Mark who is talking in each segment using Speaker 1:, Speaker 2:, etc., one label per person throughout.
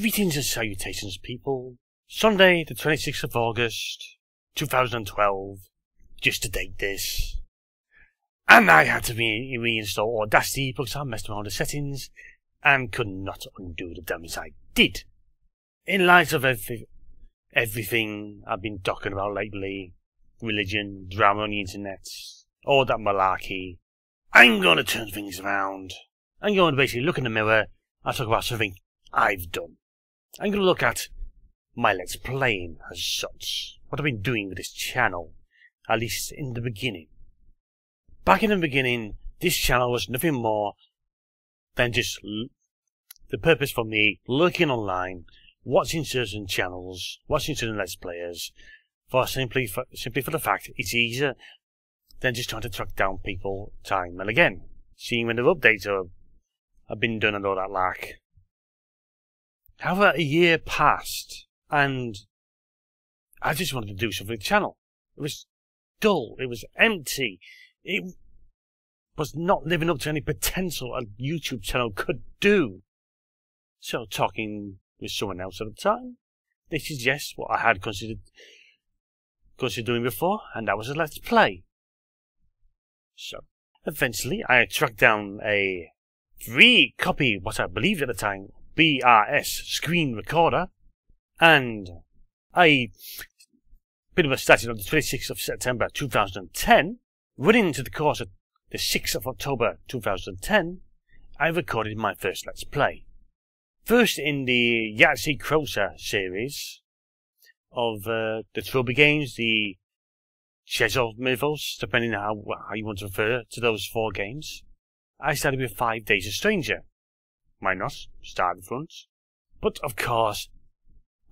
Speaker 1: Greetings and salutations, people. Sunday, the 26th of August, 2012. Just to date this. And I had to reinstall Audacity because I messed around with the settings and could not undo the damage I did. In light of everything I've been talking about lately, religion, drama on the internet, all that malarkey, I'm going to turn things around. I'm going to basically look in the mirror and talk about something I've done. I'm going to look at my Let's Playing as such. What I've been doing with this channel, at least in the beginning. Back in the beginning, this channel was nothing more than just the purpose for me lurking online, watching certain channels, watching certain Let's Players, simply for the fact it's easier than just trying to track down people time and again, seeing when their updates have been done and all that lark. However, a year passed, and I just wanted to do something with the channel. It was dull, it was empty, it was not living up to any potential a YouTube channel could do. So, talking with someone else at the time, they suggested what I had considered doing before, and that was a Let's Play. So, eventually, I tracked down a free copy of what I believed at the time, BRS screen recorder, and I pretty much started on the 26th of September 2010. Running into the course of the 6th of October 2010, I recorded my first Let's Play. First in the Yahtzee Crowser series of the Trophy games, the Schedule Mythos, depending on how you want to refer to those 4 games. I started with 5 Days a Stranger. Why not? Start in front. But of course,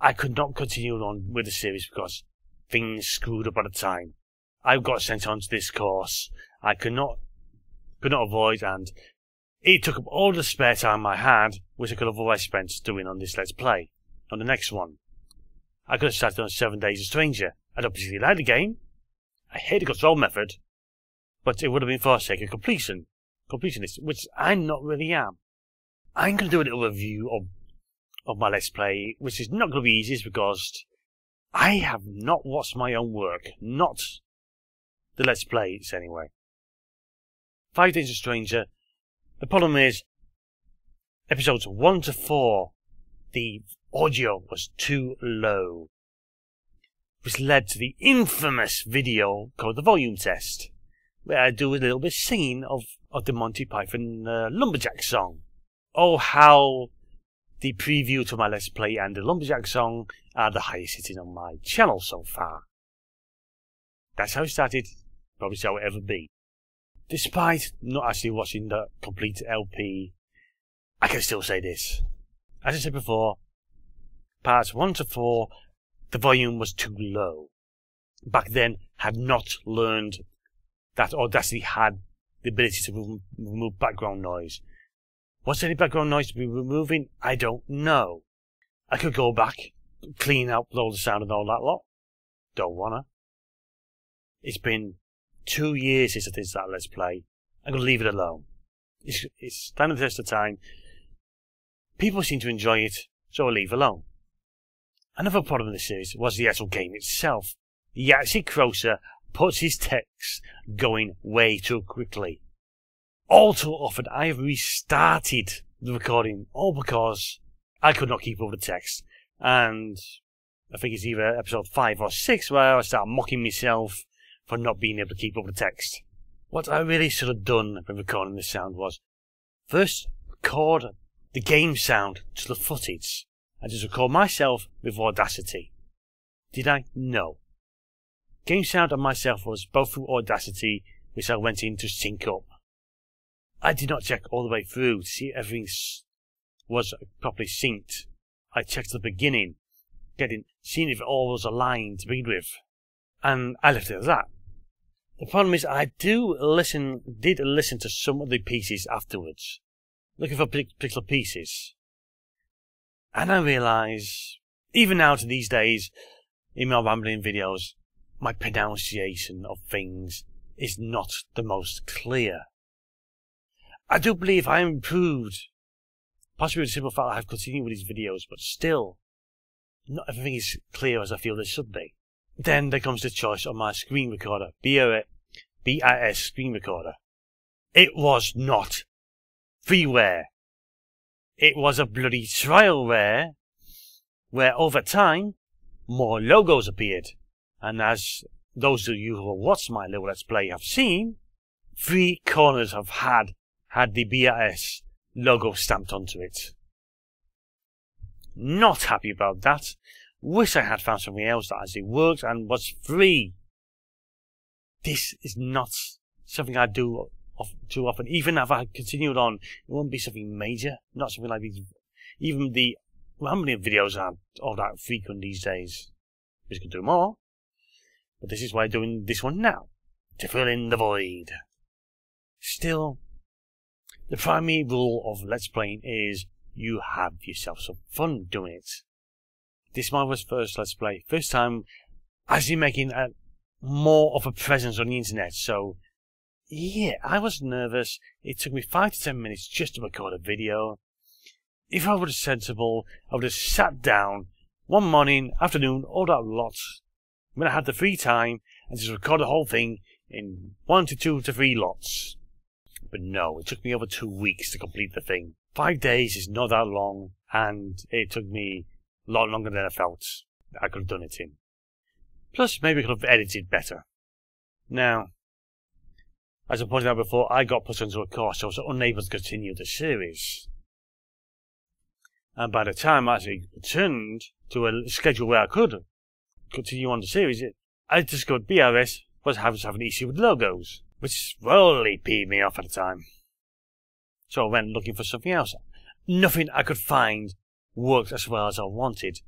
Speaker 1: I could not continue on with the series because things screwed up at the time. I got sent onto this course I could not avoid, and it took up all the spare time I had, which I could have otherwise spent doing on this Let's Play. On the next one, I could have started on 7 Days a Stranger. I'd obviously like the game. I hate the control method, but it would have been for the sake of completionist, which I not really am. I'm going to do a little review of my Let's Play, which is not going to be easy because I have not watched my own work, not the Let's Plays anyway. 5 Days a Stranger. The problem is, episodes 1 to 4, the audio was too low, which led to the infamous video called the Volume Test, where I do a little bit singing of the Monty Python Lumberjack song. Oh, how the preview to my Let's Play and the Lumberjack song are the highest hitting on my channel so far. That's how it started, probably how it will ever be. Despite not actually watching the complete LP, I can still say this. As I said before, parts 1 to 4, the volume was too low. Back then, had not learned that Audacity had the ability to remove background noise. Was there any background noise to be removing? I don't know. I could go back, clean out all the sound and all that lot. Don't wanna. It's been 2 years since I did that Let's Play. I'm gonna leave it alone. It's standing the test of time. People seem to enjoy it, so I'll leave it alone. Another problem in the series was the actual game itself. Yahtzee Crowser puts his text going way too quickly. All too often I have restarted the recording, all because I could not keep up with the text. And I think it's either episode 5 or 6 where I start mocking myself for not being able to keep up with the text. What I really should have done when recording this sound was first record the game sound to the footage and just record myself with Audacity. Did I? No. Game sound and myself was both through Audacity, which I went in to sync up. I did not check all the way through to see if everything was properly synced. I checked at the beginning, seeing if it all was aligned to begin with, and I left it at that. The problem is I did listen to some of the pieces afterwards, looking for particular pieces, and I realise, even now to these days, in my rambling videos, my pronunciation of things is not the most clear. I do believe I improved Possibly with the simple fact that I've continued with these videos, but still, not everything is clear as I feel it should be. Then there comes the choice of my screen recorder, BIS screen recorder. It was not freeware. It was a bloody trialware, where over time, more logos appeared. And as those of you who have watched my little Let's Play have seen, 3 corners have had the BIS logo stamped onto it. Not happy about that. Wish I had found something else that actually worked and was free. This is not something I do too often. Even if I continued on, it won't be something major. Not something like these. Even the rambling videos aren't all that frequent these days. We could do more. But this is why I'm doing this one now. To fill in the void. Still, the primary rule of Let's Playing is you have yourself some fun doing it. This is my first Let's Play. First time actually making more of a presence on the internet. So, yeah, I was nervous. It took me 5 to 10 minutes just to record a video. If I was sensible, I would have sat down one morning, afternoon, all that lot, when I had the free time, and just record the whole thing in 1 to 2 to 3 lots. But no, it took me over 2 weeks to complete the thing. 5 days is not that long, and it took me a lot longer than I felt I could have done it in. Plus, maybe I could have edited better. Now, as I pointed out before, I got put onto a course, so I was unable to continue the series. And by the time I actually returned to a schedule where I could continue on the series, I discovered BRS was having an issue with logos, which really peeved me off at the time. So I went looking for something else. Nothing I could find worked as well as I wanted.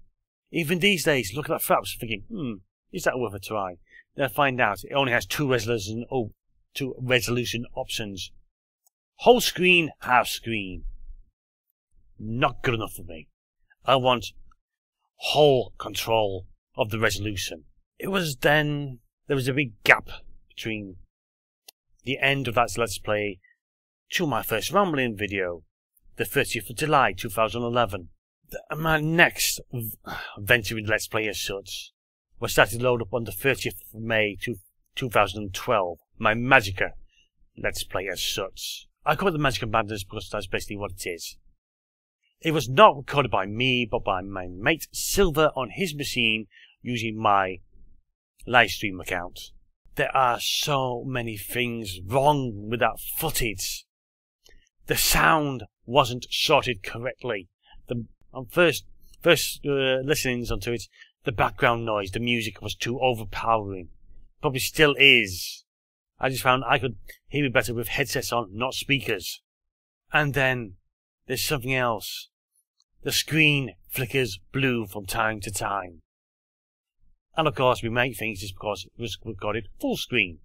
Speaker 1: Even these days, looking at Fraps, thinking, is that worth a try? Then I find out it only has two resolution options. Whole screen, half screen. Not good enough for me. I want whole control of the resolution. It was then, there was a big gap between the end of that Let's Play to my first Rambling video, the 30th of July 2011. My next venture in Let's Play as such was started to load up on the 30th of May 2012, my Magica Let's Play as such. I call it the Magica Madness because that's basically what it is. It was not recorded by me, but by my mate Silver on his machine using my livestream account. There are so many things wrong with that footage. The sound wasn't sorted correctly. On first listenings onto it, the background noise, the music was too overpowering. Probably still is. I just found I could hear it better with headsets on, not speakers. And then there's something else. The screen flickers blue from time to time. And of course we make things just because it was recorded full screen.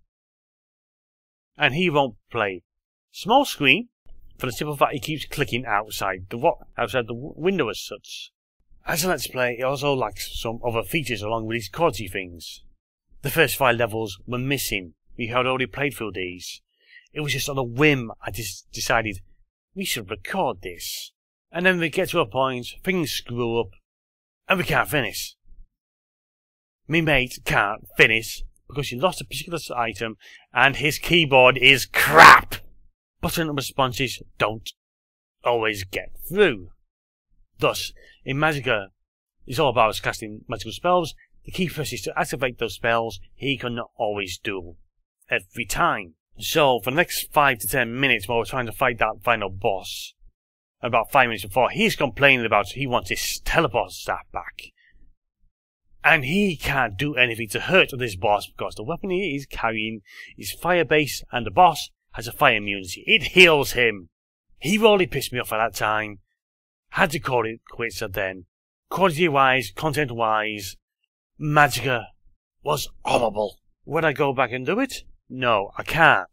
Speaker 1: And he won't play small screen for the simple fact he keeps clicking outside the window as such. As a Let's Play, it also lacks some other features along with these quality things. The first 5 levels were missing. We had already played through these. It was just on a whim I just decided we should record this. And then we get to a point, things screw up, and we can't finish. Me mate can't finish because he lost a particular item and his keyboard is crap. Button responses don't always get through. Thus, in Magica, it's all about casting magical spells. The key press is to activate those spells he cannot always do every time. So, for the next 5 to 10 minutes while we're trying to fight that final boss, about 5 minutes before, he's complaining about he wants his teleport staff back. And he can't do anything to hurt this boss because the weapon he is carrying is fire-based and the boss has a fire immunity. It heals him. He really pissed me off at that time. Had to call it quits at then. Quality-wise, content-wise, Magica was horrible. Would I go back and do it? No, I can't.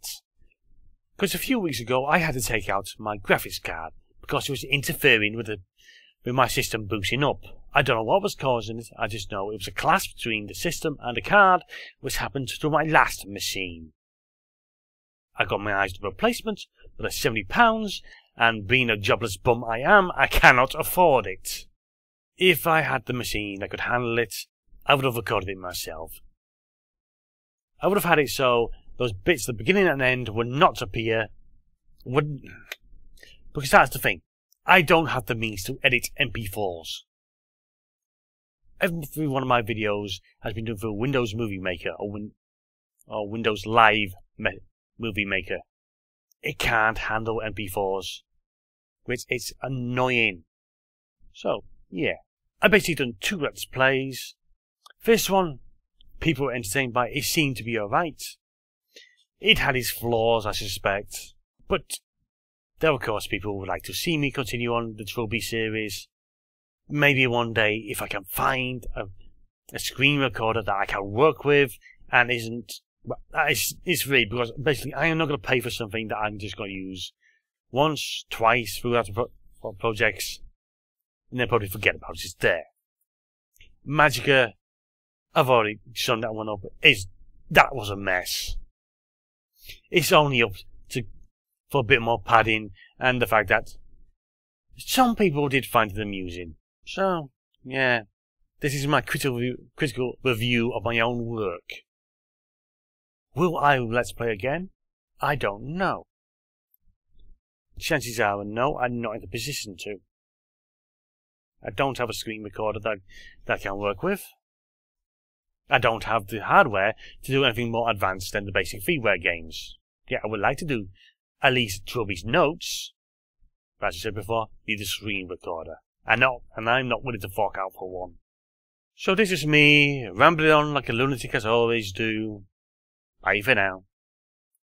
Speaker 1: Because a few weeks ago I had to take out my graphics card because it was interfering with my system booting up. I don't know what was causing it, I just know it was a clash between the system and the card, which happened to my last machine. I got my eyes to replacement for the £70, and being a jobless bum I am, I cannot afford it. If I had the machine that could handle it, I would have recorded it myself. I would have had it so those bits at the beginning and end would not appear. Because that's the thing. I don't have the means to edit MP4s. Every one of my videos has been done through Windows Movie Maker or Windows Live Movie Maker. It can't handle MP4s, which is annoying. So, yeah. I basically done 2 Let's Plays. First one, people were entertained by it. It seemed to be alright. It had its flaws, I suspect. But there, of course, people would like to see me continue on the Trilby series. Maybe one day, if I can find a screen recorder that I can work with and isn't... Well, it's free, because basically I am not going to pay for something that I'm just going to use once, twice throughout the projects, and then probably forget about it. It's there. Magica, I've already summed that one up. That was a mess. It's only up for a bit more padding, and the fact that some people did find it amusing. So, yeah, this is my critical review of my own work. Will I Let's Play again? I don't know. Chances are no, I'm not in the position to. I don't have a screen recorder that I can work with. I don't have the hardware to do anything more advanced than the basic freeware games. Yeah, I would like to do at least Trilby's notes, but as I said before, need a screen recorder. And I'm not willing to fork out for one. So this is me, rambling on like a lunatic as I always do. Bye for now.